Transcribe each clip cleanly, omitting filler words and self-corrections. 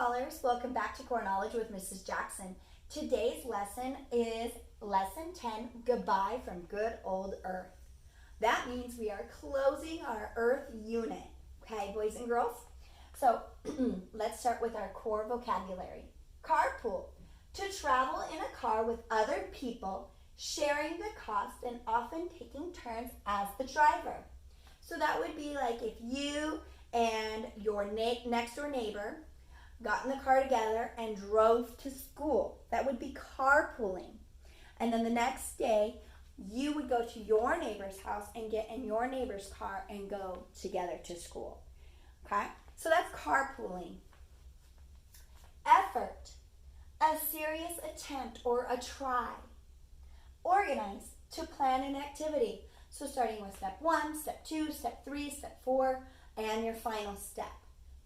scholars, welcome back to Core Knowledge with Mrs. Jackson. Today's lesson is Lesson 10, Goodbye from Good Old Earth. That means we are closing our Earth unit. Okay, boys and girls? So let's start with our core vocabulary. Carpool, to travel in a car with other people, sharing the cost and often taking turns as the driver. So that would be like if you and your next door neighbor got in the car together and drove to school. That would be carpooling. And then the next day, you would go to your neighbor's house and get in your neighbor's car and go together to school. Okay? So that's carpooling. Effort, a serious attempt or a try. Organize, to plan an activity. So starting with step 1, step 2, step 3, step 4, and your final step.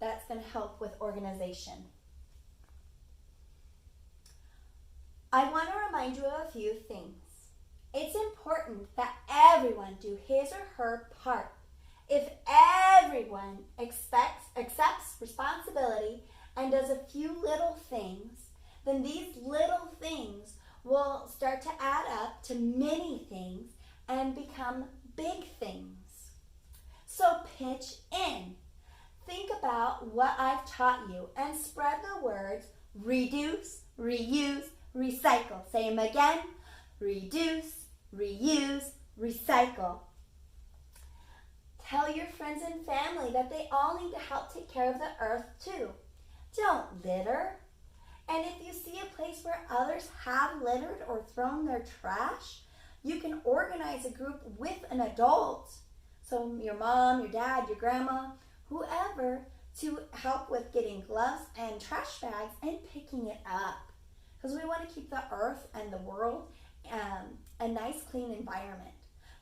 That's going to help with organization. I want to remind you of a few things. It's important that everyone do his or her part. If everyone accepts responsibility and does a few little things, then these little things will start to add up to many things and become big things. So pitch in. Think about what I've taught you and spread the words reduce, reuse, recycle. Say them again. Reduce, reuse, recycle. Tell your friends and family that they all need to help take care of the earth too. Don't litter. And if you see a place where others have littered or thrown their trash, you can organize a group with an adult. So your mom, your dad, your grandma, whoever, to help with getting gloves and trash bags and picking it up. Because we want to keep the earth and the world a nice, clean environment.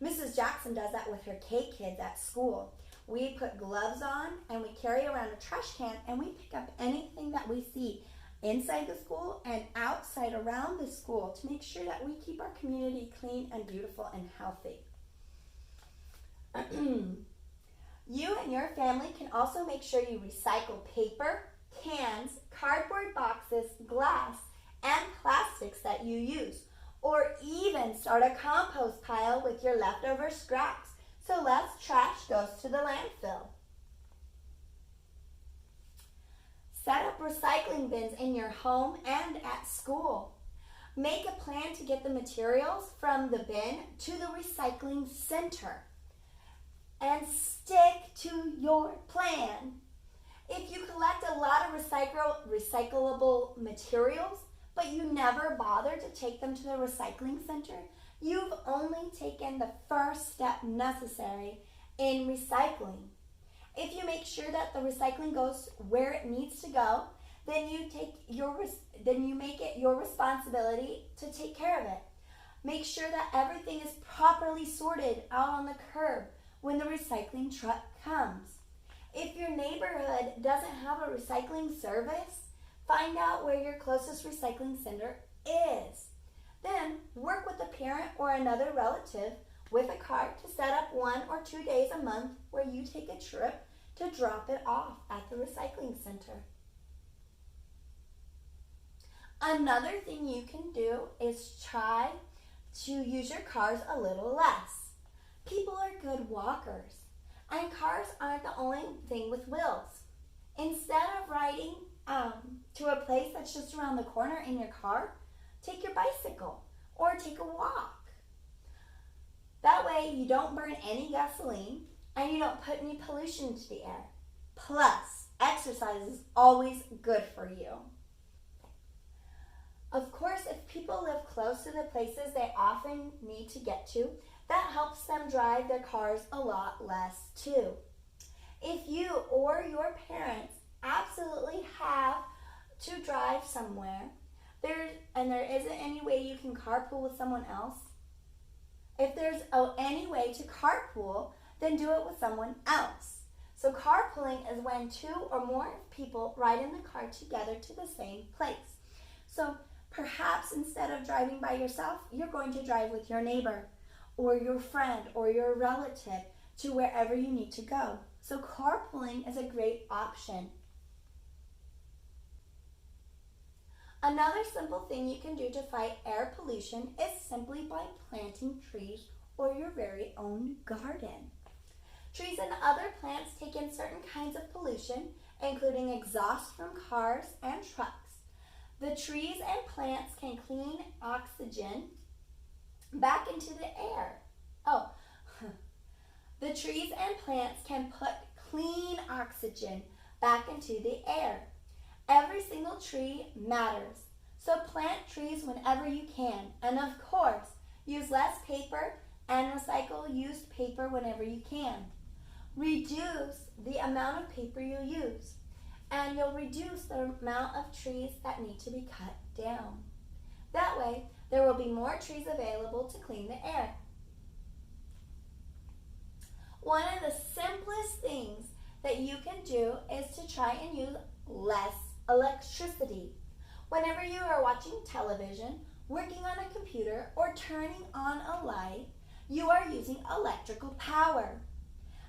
Mrs. Jackson does that with her K-Kids at school. We put gloves on and we carry around a trash can and we pick up anything that we see inside the school and outside around the school to make sure that we keep our community clean and beautiful and healthy. You and your family can also make sure you recycle paper, cans, cardboard boxes, glass, and plastics that you use, or even start a compost pile with your leftover scraps so less trash goes to the landfill. Set up recycling bins in your home and at school. Make a plan to get the materials from the bin to the recycling center. And stick to your plan. If you collect a lot of recyclable materials, but you never bother to take them to the recycling center, you've only taken the first step necessary in recycling. If you make sure that the recycling goes where it needs to go, then you make it your responsibility to take care of it. Make sure that everything is properly sorted out on the curb when the recycling truck comes. If your neighborhood doesn't have a recycling service, find out where your closest recycling center is. Then work with a parent or another relative with a cart to set up 1 or 2 days a month where you take a trip to drop it off at the recycling center. Another thing you can do is try to use your cars a little less. People are good walkers, and cars aren't the only thing with wheels. Instead of riding to a place that's just around the corner in your car, take your bicycle or take a walk. That way you don't burn any gasoline and you don't put any pollution into the air. Plus, exercise is always good for you. Of course, if people live close to the places they often need to get to, that helps them drive their cars a lot less too. If you or your parents absolutely have to drive somewhere, there isn't any way you can carpool with someone else, if there's any way to carpool, then do it with someone else. So carpooling is when 2 or more people ride in the car together to the same place. So perhaps instead of driving by yourself, you're going to drive with your neighbor or your friend or your relative to wherever you need to go. So carpooling is a great option. Another simple thing you can do to fight air pollution is simply by planting trees or your very own garden. Trees and other plants take in certain kinds of pollution, including exhaust from cars and trucks. The trees and plants can clean oxygen back into the air. The trees and plants can put clean oxygen back into the air. Every single tree matters, so plant trees whenever you can. And of course, use less paper and recycle used paper whenever you can. Reduce the amount of paper you use, and you'll reduce the amount of trees that need to be cut down. That way, there will be more trees available to clean the air. One of the simplest things that you can do is to try and use less electricity. Whenever you are watching television, working on a computer, or turning on a light, you are using electrical power.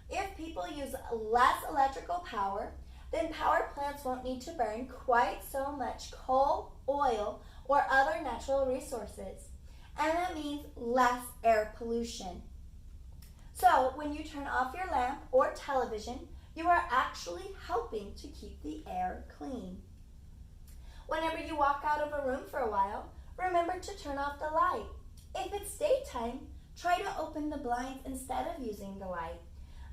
If people use less electrical power, then power plants won't need to burn quite so much coal, oil, or other natural resources. And that means less air pollution. So when you turn off your lamp or television, you are actually helping to keep the air clean. Whenever you walk out of a room for a while, remember to turn off the light. If it's daytime, try to open the blinds instead of using the light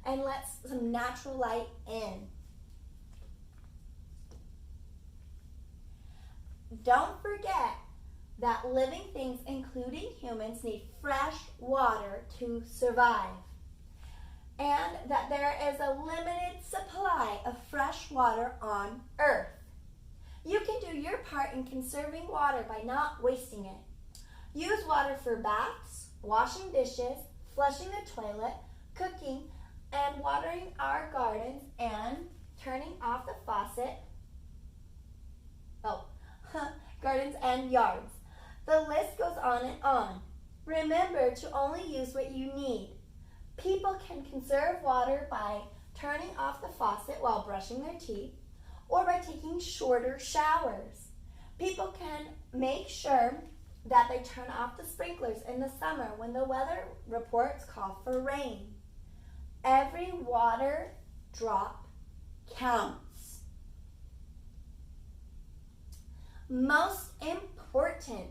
and let some natural light in. Don't forget that living things, including humans, need fresh water to survive, and that there is a limited supply of fresh water on Earth. You can do your part in conserving water by not wasting it. Use water for baths, washing dishes, flushing the toilet, cooking, and watering our gardens, and turning off the faucet. Gardens and yards. The list goes on and on. Remember to only use what you need. People can conserve water by turning off the faucet while brushing their teeth, or by taking shorter showers. People can make sure that they turn off the sprinklers in the summer when the weather reports call for rain. Every water drop counts. Most important,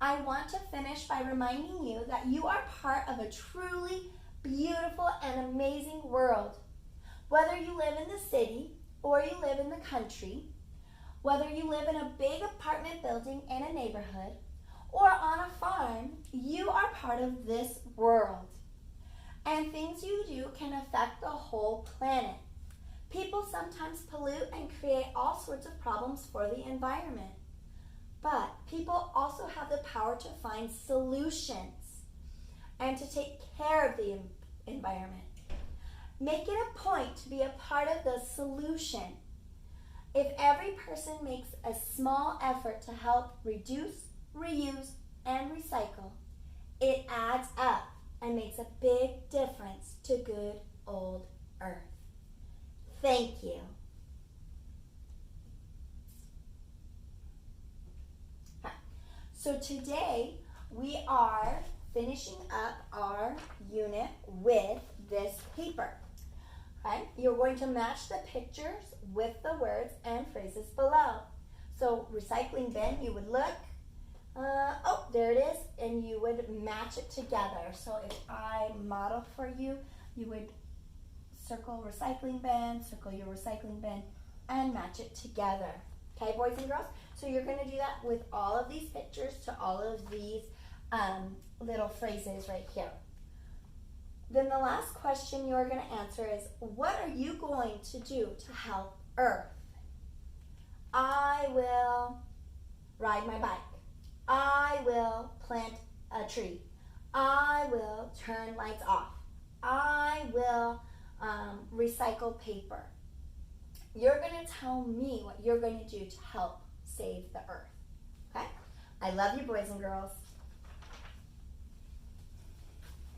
I want to finish by reminding you that you are part of a truly beautiful and amazing world. Whether you live in the city or you live in the country, whether you live in a big apartment building in a neighborhood or on a farm, you are part of this world. And things you do can affect the whole planet. People sometimes pollute and create all sorts of problems for the environment. But people also have the power to find solutions and to take care of the environment. Make it a point to be a part of the solution. If every person makes a small effort to help reduce, reuse, and recycle, it adds up and makes a big difference to good old Earth. Thank you. So today we are finishing up our unit with this paper. Okay? You're going to match the pictures with the words and phrases below. So recycling bin, you would look, there it is, and you would match it together. So if I model for you, you would circle recycling bin, circle your recycling bin, and match it together. Okay, boys and girls? So you're going to do that with all of these pictures to all of these little phrases right here. Then the last question you're going to answer is, what are you going to do to help Earth? I will ride my bike. I will plant a tree. I will turn lights off. I will recycle paper. You're going to tell me what you're going to do to help save the Earth. Okay? I love you, boys and girls.